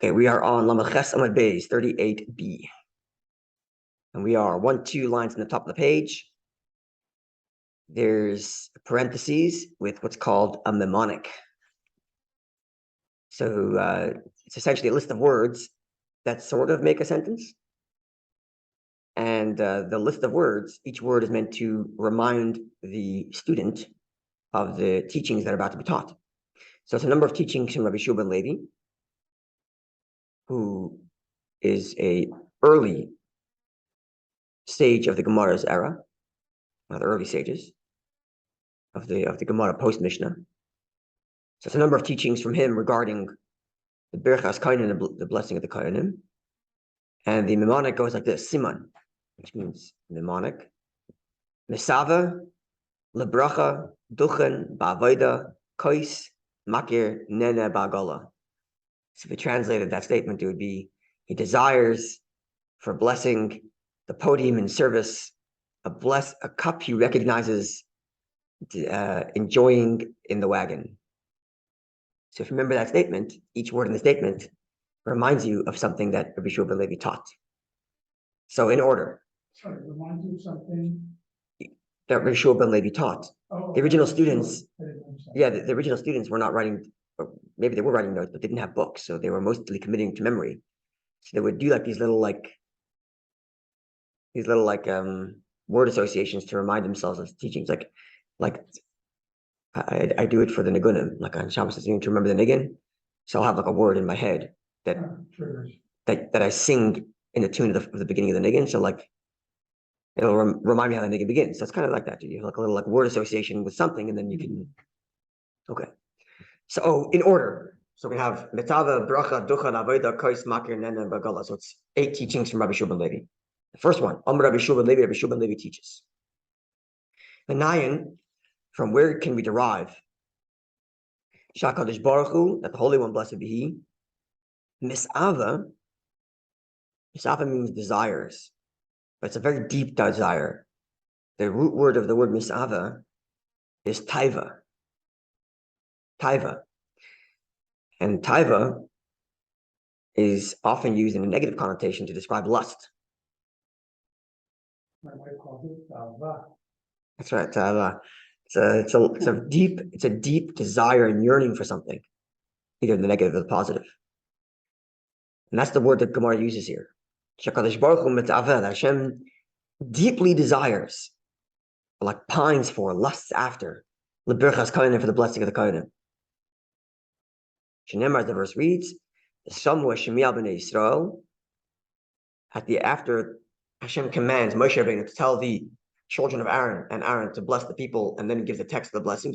Okay, we are on Lamaches Amad Beis 38b. And we are 2 lines in the top of the page. There's parentheses with what's called a mnemonic. So it's essentially a list of words that sort of make a sentence. And the list of words, each word is meant to remind the student of the teachings that are about to be taught. So it's a number of teachings from Rabbi ben Levi, who is a early stage of the Gemara's era, one of the early stages of the Gemara post Mishnah. So it's a number of teachings from him regarding the BIRCHAS KOHANIM, the blessing of the KOHANIM. And the mnemonic goes like this: Siman, which means mnemonic. Mesava, lebracha, duchen, ba'avoda, kois, makir, nene, ba'gola. So if we translated that statement, it would be, he desires for blessing, the podium in service, a cup he recognizes enjoying in the wagon. So if you remember that statement, each word in the statement reminds you of something that Rabbi ben Levi taught. So in order. Sorry, reminds you of something that Rabbi ben Levi taught. The original students, the original students were not writing, or maybe they were writing notes, but they didn't have books, so they were mostly committing to memory. So they would do like these little word associations to remind themselves of teachings. Like I do it for the nigunim, like on Shabbos to remember the nigun. So I'll have like a word in my head that I sing in the tune of the beginning of the nigun. So like it'll remind me how the nigun begins. So it's kind of like that. You have like a little like word association with something, and then you can. Okay. So in order. So we have Metava, Bracha, Ducha, Avoda, Kois, Makir, Nena, Bagala. So it's 8 teachings from Rabbi ben Levi. The first one, Rabbi ben Levi teaches. Menayin, from where can we derive Shakadosh Baruch Hu, that the Holy One, blessed be He, Misava means desires, but it's a very deep desire. The root word of the word Misava is taiva. And taiva is often used in a negative connotation to describe lust. My wife calls it tava. That's right, taiva. It's a deep desire and yearning for something, either the negative or the positive. And that's the word that Gemara uses here. Shakadosh Baruch Hu mitzaveh, Hashem deeply desires, like pines for, lusts after, leBirchas KOHANIM, for the blessing of the KOHANIM. Shenemar, the verse reads, b'nei Yisrael, after Hashem commands Moshe Rabbeinu to tell the children of Aaron and Aaron to bless the people, and then he gives the text of the blessing,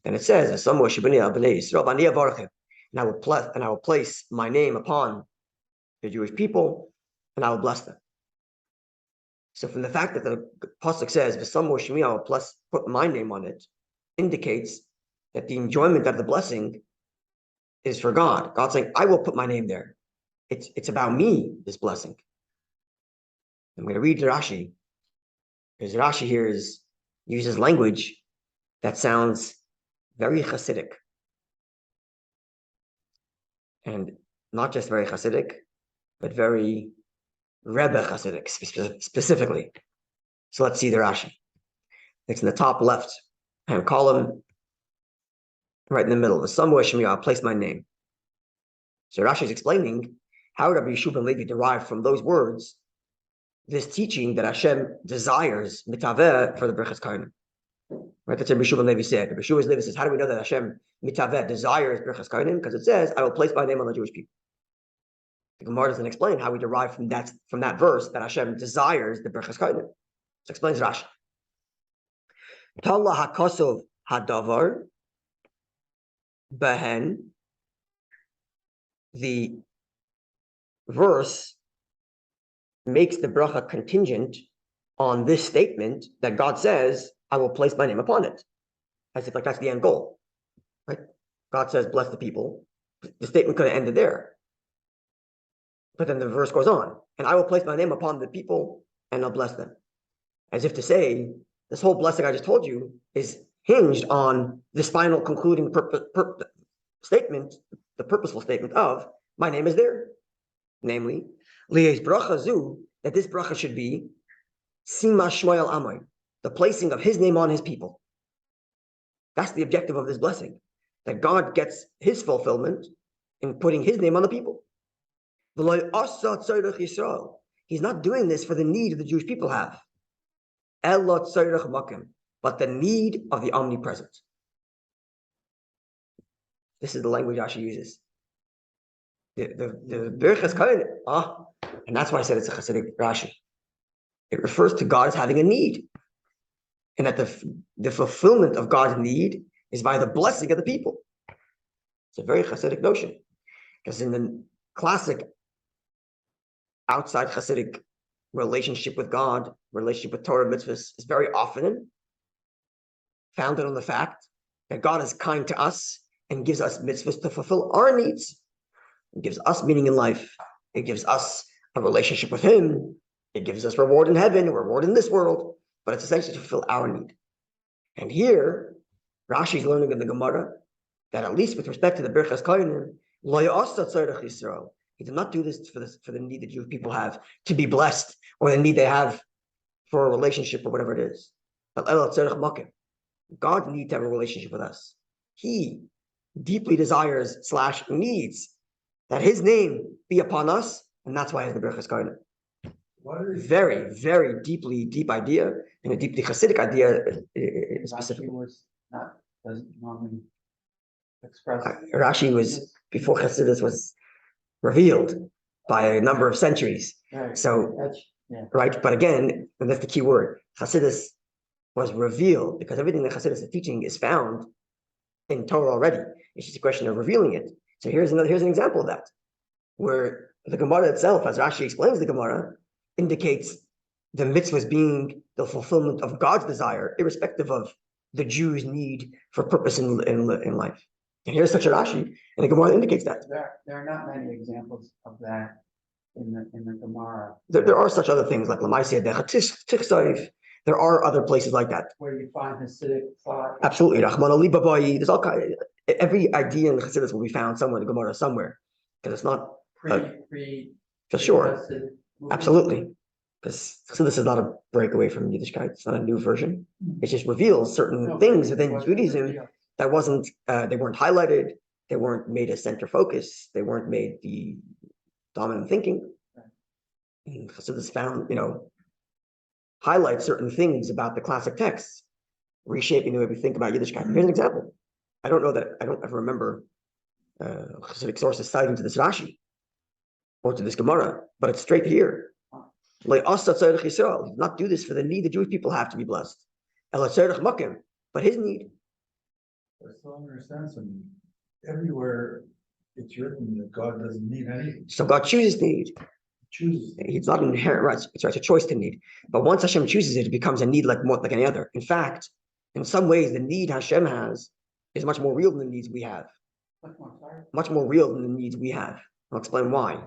then it says, and I will place my name upon the Jewish people, and I will bless them. So from the fact that the pasuk says, I will put my name on it, indicates that the enjoyment of the blessing is for God. God's saying, I will put my name there. It's about me, this blessing. I'm going to read Rashi, because Rashi here uses language that sounds very Hasidic. And not just very Hasidic, but very Rebbe Hasidic specifically. So let's see the Rashi. It's in the top left hand column, right in the middle. I'll place my name. So Rashi is explaining how Rabbi ben Levi derived from those words this teaching that Hashem desires mitaveh for the BIRCHAS KOHANIM. Right, that's what Rabbi ben Levi said. Rabbi ben Levi says, how do we know that Hashem mitaveh desires BIRCHAS KOHANIM? Because it says, I will place my name on the Jewish people. The Gemara doesn't explain how we derive from that verse that Hashem desires the BIRCHAS KOHANIM. So explains Rashi. Tallah hakosov hadavar behen. The verse makes the bracha contingent on this statement that God says, I will place my name upon it. As if like that's the end goal. Right? God says, bless the people. The statement could have ended there. But then the verse goes on, and I will place my name upon the people and I'll bless them. As if to say, this whole blessing I just told you is hinged on this final concluding statement, the purposeful statement of, My name is there. Namely, Li'es bracha zu, that this bracha should be Sima Shmoyal Amoy, the placing of his name on his people. That's the objective of this blessing, that God gets his fulfillment in putting his name on the people. He's not doing this for the need the Jewish people have, but the need of the omnipresent. This is the language Rashi uses. The BIRCHAS KOHANIM, and that's why I said it's a Hasidic Rashi. It refers to God as having a need, and that the fulfillment of God's need is by the blessing of the people. It's a very Hasidic notion, because in the classic outside Hasidic relationship with God, relationship with Torah mitzvahs, is very often founded on the fact that God is kind to us and gives us mitzvahs to fulfill our needs. It gives us meaning in life. It gives us a relationship with him. It gives us reward in heaven, reward in this world, but it's essentially to fulfill our need. And here, Rashi is learning in the Gemara that at least with respect to the BIRCHAS KOHANIM, he did not do this for the need that Jewish people have to be blessed, or the need they have for a relationship or whatever it is. But God needs to have a relationship with us. He deeply desires / needs that his name be upon us, and that's why he has the BIRCHAS KOHANIM. Very, very deep idea, and a deeply Hasidic idea specifically. Doesn't normally express. Rashi was, before Hasidus was revealed by a number of centuries. Right. So, Yeah. right, but again, and that's the key word, Hasidus was revealed, because everything that Hasidus is teaching is found in Torah already. It's just a question of revealing it. So here's an example of that, where the Gemara itself, as Rashi explains the Gemara, indicates the mitzvahs being the fulfillment of God's desire, irrespective of the Jews' need for purpose in life. And here's such a Rashi, and the Gemara indicates that. There are not many examples of that in the Gemara. There are such other things like Lamaisiyah Tichsaif. There are other places like that. Where you find Hasidic thought. Absolutely. Rahman Ali Babai. There's all kind. Every idea in Hasidus will be found somewhere in the Gemara somewhere, because it's not for sure. Absolutely. Because Hasidus is not a breakaway from Yiddishkeit. It's not a new version. It just reveals certain things within Judaism that wasn't. They weren't highlighted. They weren't made a center focus. They weren't made the dominant thinking. And Hasidus found, highlight certain things about the classic texts, reshaping the way we think about Yiddishkeit. Here's an example. I don't ever remember Hasidic sources citing to this Rashi or to this Gemara, but it's straight here. Not do this for the need the Jewish people have to be blessed, but his need. I still understand some. Everywhere it's written that God doesn't need anything. So God chooses need. Chooses. It's not an inherent right. It's a choice to need. But once Hashem chooses it, it becomes a need like any other. In fact, in some ways, the need Hashem has is much more real than the needs we have. Much more real than the needs we have. I'll explain why.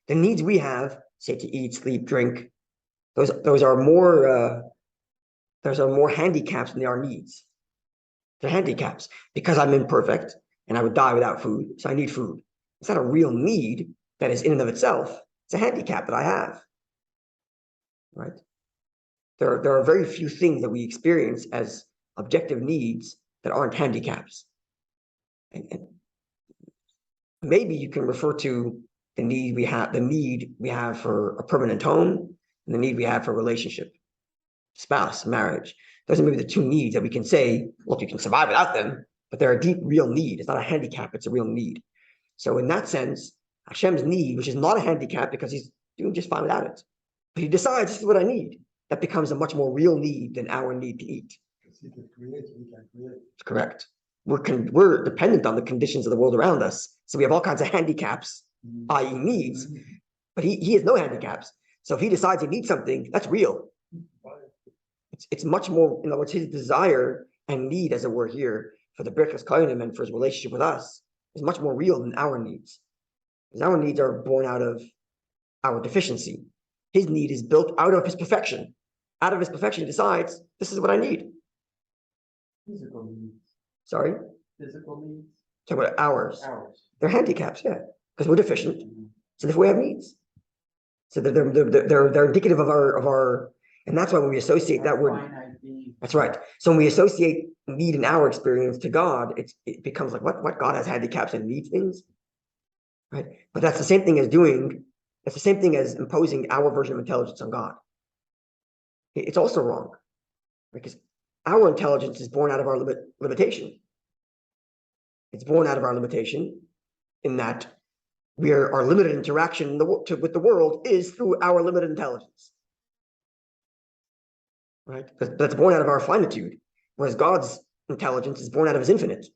The needs we have, say to eat, sleep, drink, those are more handicaps than they are needs. They're handicaps because I'm imperfect and I would die without food, so I need food. It's not a real need that is in and of itself. It's a handicap that I have, right? There are very few things that we experience as objective needs that aren't handicaps. And maybe you can refer to the need we have for a permanent home, and the need we have for a relationship, spouse, marriage. Those are maybe the two needs that we can say, look, you can survive without them, but they're a deep, real need. It's not a handicap, it's a real need. So in that sense, Hashem's need, which is not a handicap because he's doing just fine without it, but he decides this is what I need. That becomes a much more real need than our need to eat. Correct. We're dependent on the conditions of the world around us. So we have all kinds of handicaps, i.e. needs, but he has no handicaps. So if he decides he needs something, that's real. It's much more, in other words, his desire and need, as it were here, for the BIRCHAS KOHANIM and for his relationship with us is much more real than our needs. Because our needs are born out of our deficiency. His need is built out of his perfection. Out of his perfection, he decides, this is what I need. Physical needs. Sorry? Physical needs. Talk about ours. Ours. They're handicaps, yeah. because we're deficient. So therefore we have needs. So they're indicative of our, and that's why when we associate that word, that's right. So when we associate need in our experience to God, it becomes like what God has handicaps and needs things, right? But that's the same thing as imposing our version of intelligence on God. It's also wrong, because our intelligence is born out of our limitation. It's born out of our limitation in that our limited interaction with the world is through our limited intelligence, right? That's born out of our finitude, whereas God's intelligence is born out of his infinite.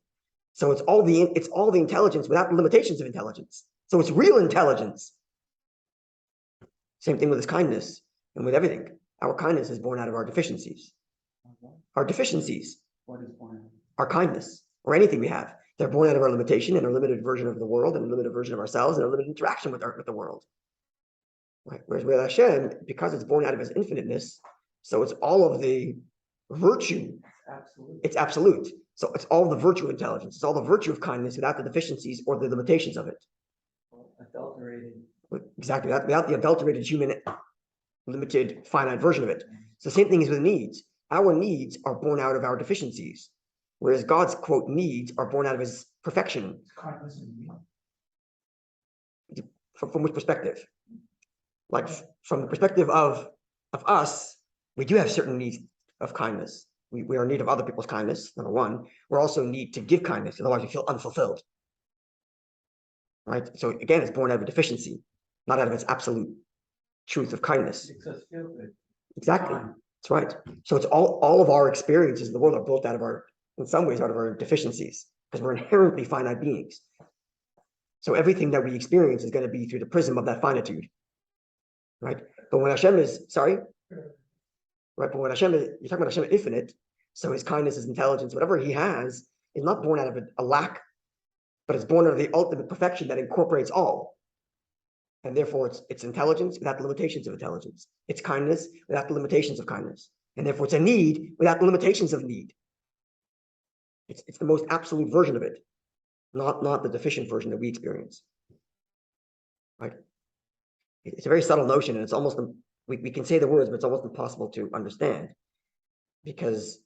So it's all the intelligence without the limitations of intelligence. So it's real intelligence. Same thing with his kindness and with everything. Our kindness is born out of our deficiencies. Our deficiencies, What is born out? our kindness, or anything we have, they're born out of our limitation and our limited version of the world and a limited version of ourselves and our limited interaction with the world. Right? Whereas with Hashem, because it's born out of his infiniteness, so it's all of the virtue. Absolute. It's absolute. So it's all the virtue of intelligence. It's all the virtue of kindness without the deficiencies or the limitations of it. Adulterated. Exactly. Without the adulterated human, limited, finite version of it. So the same thing is with needs. Our needs are born out of our deficiencies, whereas God's, quote, needs are born out of his perfection. From which perspective? Like from the perspective of us, we do have certain needs of kindness. We are in need of other people's kindness, number one. We're also in need to give kindness, otherwise we feel unfulfilled. Right? So again, it's born out of a deficiency, not out of its absolute truth of kindness. Makes us feel good. Exactly. That's right. So it's all of our experiences in the world are built out of in some ways, out of our deficiencies, because we're inherently finite beings. So everything that we experience is going to be through the prism of that finitude. Right? But when Hashem is, sorry? Right, but when Hashem is, you're talking about Hashem infinite, so his kindness, his intelligence, whatever he has, is not born out of a lack, but it's born out of the ultimate perfection that incorporates all. And therefore, it's intelligence without the limitations of intelligence. It's kindness without the limitations of kindness. And therefore, it's a need without the limitations of need. It's the most absolute version of it, not the deficient version that we experience. Right? It's a very subtle notion, and it's almost, we can say the words, but it's almost impossible to understand, because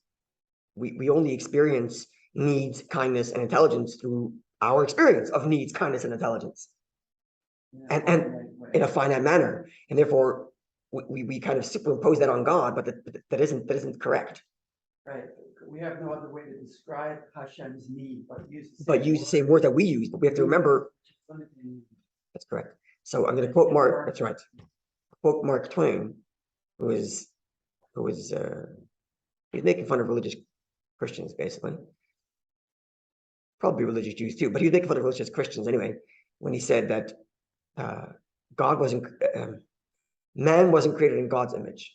we only experience needs, kindness, and intelligence through our experience of needs, kindness, and intelligence. And in a finite manner, and therefore we kind of superimpose that on God, but that isn't correct. Right. We have no other way to describe Hashem's need, but use the same word that we use. But we have to remember that's correct. So I'm going to quote Mark. That's right. Quote Mark Twain, who was he's making fun of religious Christians, basically. Probably religious Jews too, but he was making fun of religious Christians anyway, when he said that man wasn't created in God's image.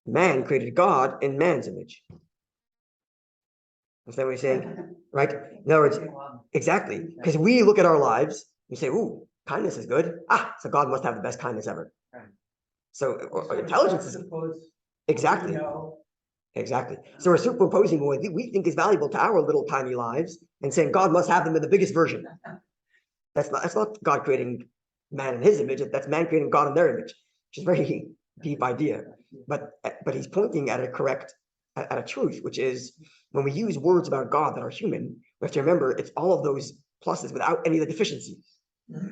Man created God in man's image. Understand what he's saying? Right? In other words, exactly. Because we look at our lives, we say, ooh, kindness is good. So God must have the best kindness ever. Right. So intelligence is exactly. Exactly. So we're superimposing what we think is valuable to our little tiny lives and saying God must have them in the biggest version. That's not God creating man in his image. That's man creating God in their image, which is a very deep idea. But he's pointing at a truth, which is when we use words about God that are human, we have to remember it's all of those pluses without any of the deficiencies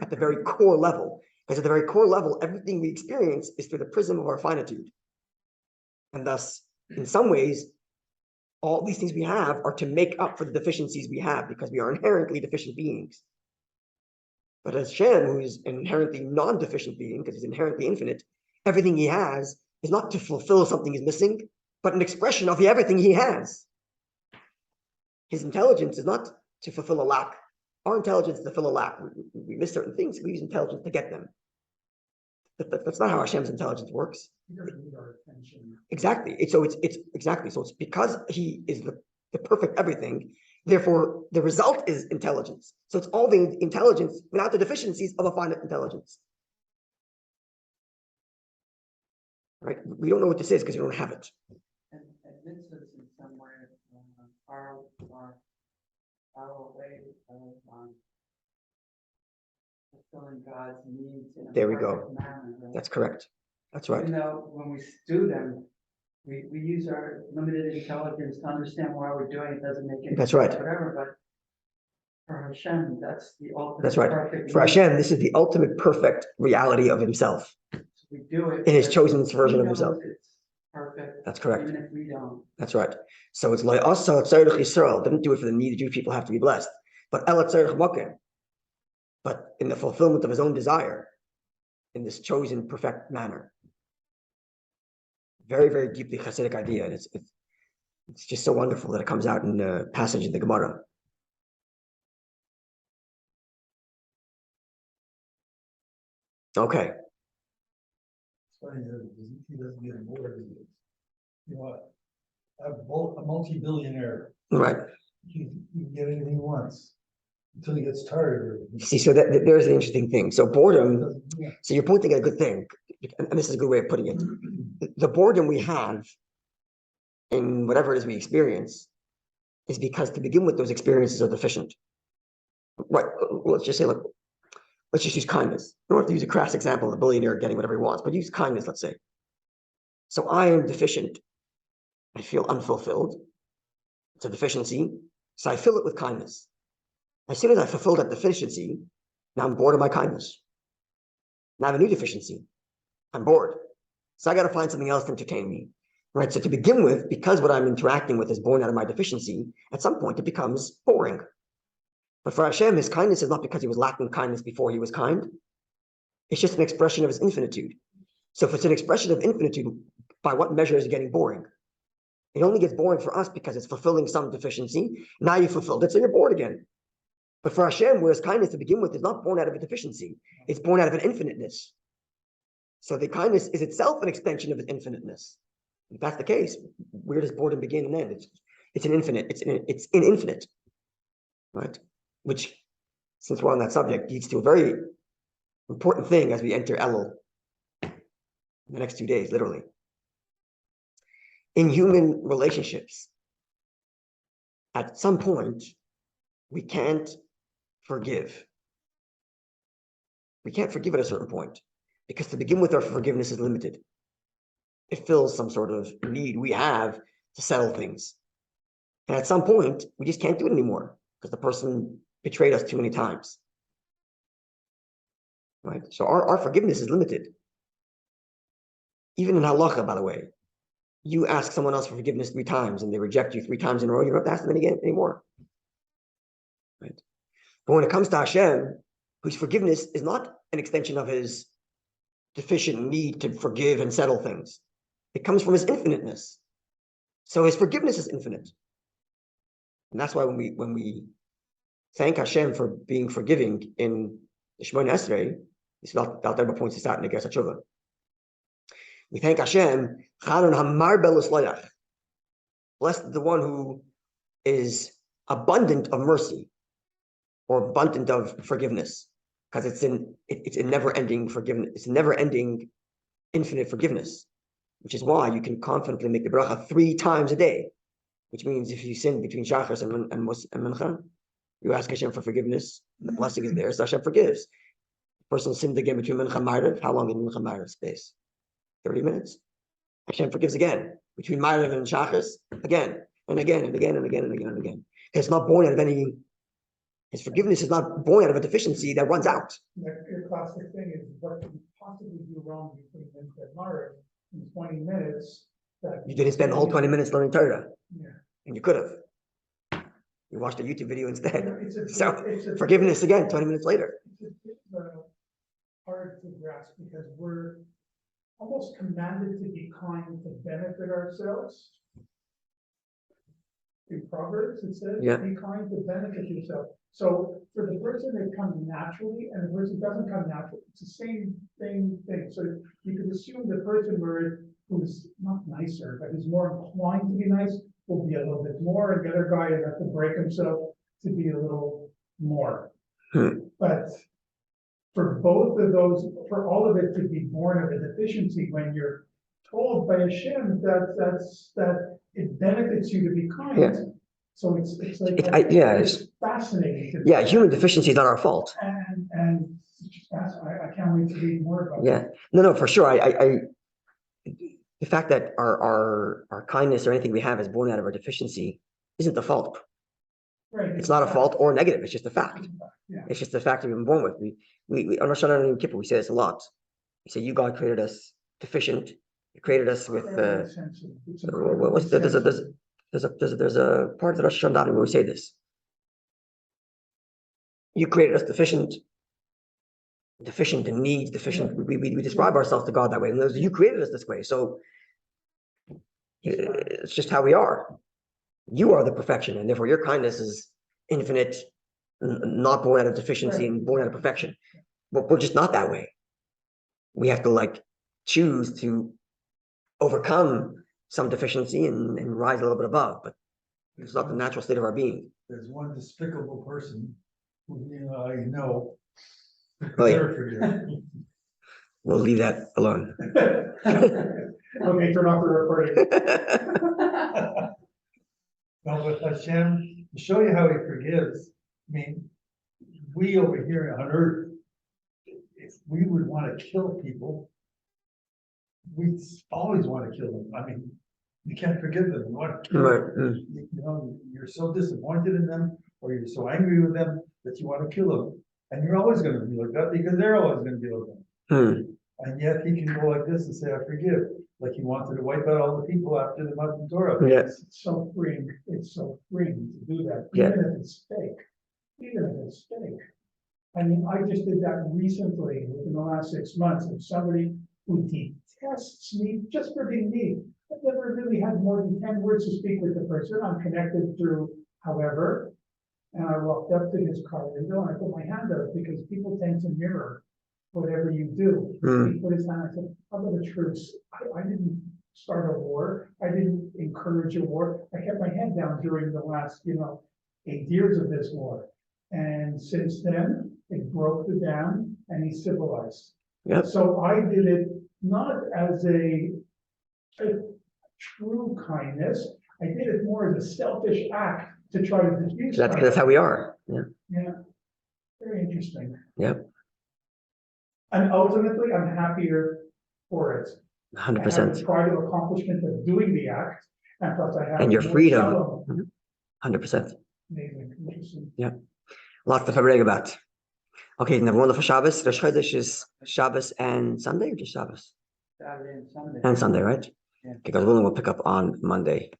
at the very core level. Because at the very core level, everything we experience is through the prism of our finitude. And thus, in some ways, all these things we have are to make up for the deficiencies we have, because we are inherently deficient beings. But as Hashem, who is an inherently non-deficient being, because he's inherently infinite, everything he has is not to fulfill something he's missing, but an expression of everything he has. His intelligence is not to fulfill a lack. Our intelligence is to fill a lack. We miss certain things, we use intelligence to get them. That's not how Hashem's intelligence works. He doesn't need our attention. Exactly. It's exactly. So it's because he is the perfect everything. Therefore, the result is intelligence. So it's all the intelligence without the deficiencies of a finite intelligence. Right? We don't know what this is because we don't have it. And mitzvahs in some way are our way of fulfilling God's needs in a There we go. perfect manner, right? That's correct. That's right. Even though when we do them, we use our limited intelligence to understand why we're doing it, doesn't make any That's sense, right. whatever, but for Hashem, that's the ultimate That's right. perfect. For need. Hashem, this is the ultimate perfect reality of himself So we do it in his because chosen he version of knows himself. it's perfect. That's correct. Even if we don't. That's right. So it's like also tzarich Yisrael didn't do it for the need the Jewish people have to be blessed, but el tzarich mokem. But in the fulfillment of his own desire, in this chosen perfect manner. Very, very deeply Hasidic idea, and it's just so wonderful that it comes out in a passage in the Gemara. Okay. It's funny that he doesn't get bored. You know what? A multi-billionaire, Right. he can get anything he wants until he gets tired. See, so that there's an interesting thing. So boredom. Yeah. So you're pointing at a good thing, and this is a good way of putting it. The boredom we have in whatever it is we experience is because to begin with, those experiences are deficient. Right. Let's just say, look, let's just use kindness. You don't have to use a crass example of a billionaire getting whatever he wants, but use kindness, let's say. So I am deficient. I feel unfulfilled. It's a deficiency. So I fill it with kindness. As soon as I fulfill that deficiency, now I'm bored of my kindness. Now I have a new deficiency. I'm bored. So I got to find something else to entertain me. Right. So to begin with, because what I'm interacting with is born out of my deficiency, at some point it becomes boring. But for Hashem, his kindness is not because he was lacking kindness before he was kind. It's just an expression of his infinitude. So if it's an expression of infinitude, by what measure is it getting boring? It only gets boring for us because it's fulfilling some deficiency. Now you fulfilled it, so you're bored again. But for Hashem, whereas kindness to begin with is not born out of a deficiency, it's born out of an infiniteness. So the kindness is itself an extension of his infiniteness. If that's the case, where does boredom begin and end? It's an infinite, it's in infinite, right? Which, since we're on that subject, leads to a very important thing as we enter Elul in the next 2 days, literally. In human relationships, at some point, we can't forgive. We can't forgive at a certain point, because to begin with, our forgiveness is limited. It fills some sort of need we have to settle things. And at some point, we just can't do it anymore, because the person betrayed us too many times. Right? So our forgiveness is limited. Even in halacha, by the way, you ask someone else for forgiveness 3 times and they reject you 3 times in a row, you don't have to ask them again anymore. Right? But when it comes to Hashem, whose forgiveness is not an extension of his deficient need to forgive and settle things, it comes from his infiniteness. So his forgiveness is infinite. And that's why when we thank Hashem for being forgiving in the Shemona Esrei, this Alter points this out in the Gersa Tshuva. We thank Hashem, blessed is the one who is abundant of mercy or abundant of forgiveness, because it's a never-ending forgiveness. It's a never-ending, infinite forgiveness, which is why you can confidently make the bracha 3 times a day, which means if you sin between Shachar and Mincha, you ask Hashem for forgiveness, the blessing is there, so Hashem forgives. The person sinned again between Mincha and Ma'ariv. How long is Mincha and Ma'ariv space? 30 minutes. Hashem forgives again. Between Ma'ariv and Shachar, again, and again, and again, and again, and again, and again. It's not born out of any, his forgiveness is not born out of a deficiency that runs out. Your classic thing is what could you possibly do wrong between Mincha and Ma'ariv in 20 minutes? That You didn't spend the whole 20 minutes learning Torah. Yeah. And you could have. You watched a YouTube video instead. It's Forgiveness again, 20 minutes later. It's hard to grasp because we're almost commanded to be kind to benefit ourselves. In Proverbs, it says, Yeah. be kind to benefit yourself. So for the person that comes naturally and the person that doesn't come naturally, it's the same thing. So you could assume the person who's not nicer, but is more inclined to be nice will be a little bit more, and the other guy would have to break himself to be a little more. But for both of those, for all of it to be born of a deficiency, when you're told by Hashem that it benefits you to be kind. Yeah. So it's like It's fascinating. human deficiency is not our fault. And tell me to read more about. Yeah, no, for sure. The fact that our kindness or anything we have is born out of our deficiency isn't the fault. Right. It's not a fault or negative. It's just a fact. Yeah. It's just the fact we've been born with. We on Rosh Hashanah and Yom Kippur, we say this a lot. We say, you, God, created us deficient. You created us with what's there's a part of the Rosh Hashanah where we say this. You created us deficient in needs, deficient. We describe ourselves to God that way. And you created us this way. So it's just how we are. You are the perfection, and therefore your kindness is infinite, not born out of deficiency and born out of perfection. But we're just not that way. We have to choose to overcome some deficiency and rise a little bit above, but it's not the natural state of our being. There's one despicable person who I know. Oh, yeah. Never forget. We'll leave that alone. Okay, turn off the recording. No, but Hashem, to show you how he forgives, I mean, we over here on earth, if we would want to kill people, we always want to kill them. I mean, you can't forgive them. You want to kill them. You know, you're so disappointed in them, or you're so angry with them that you want to kill them. And you're always going to be like that because they're always going to be like that. And yet he can go like this and say, I forgive. Like he wanted to wipe out all the people after the Mount Torah. Yes. It's so freeing. It's so freeing to do that, Yeah. even if it's fake. Even if it's fake. I mean, I just did that recently within the last 6 months of somebody who detests me just for being me. I've never really had more than 10 words to speak with the person. I'm connected through, however, and I walked up to his car window and I put my hand up because people tend to mirror whatever you do. He put his hand, I said, how about the truce? I didn't start a war. I didn't encourage a war. I kept my head down during the last, 8 years of this war. And since then, it broke the dam and he civilized. Yep. So I did it not as a true kindness. I did it more as a selfish act to try to diffuse. That's how we are. Yeah. Yeah. Very interesting. Yep. And ultimately, I'm happier for it. 100%. I have the pride of accomplishment of doing the act, and plus I have. And your more freedom. shalom. 100%. Amazing, interesting. Yeah. Lots to feel about. Okay, and have a wonderful Shabbos. Rosh Chodesh is Shabbos and Sunday, or just Shabbos? Saturday and Sunday. And Sunday, right? Yeah. Okay, God willing, we'll pick up on Monday.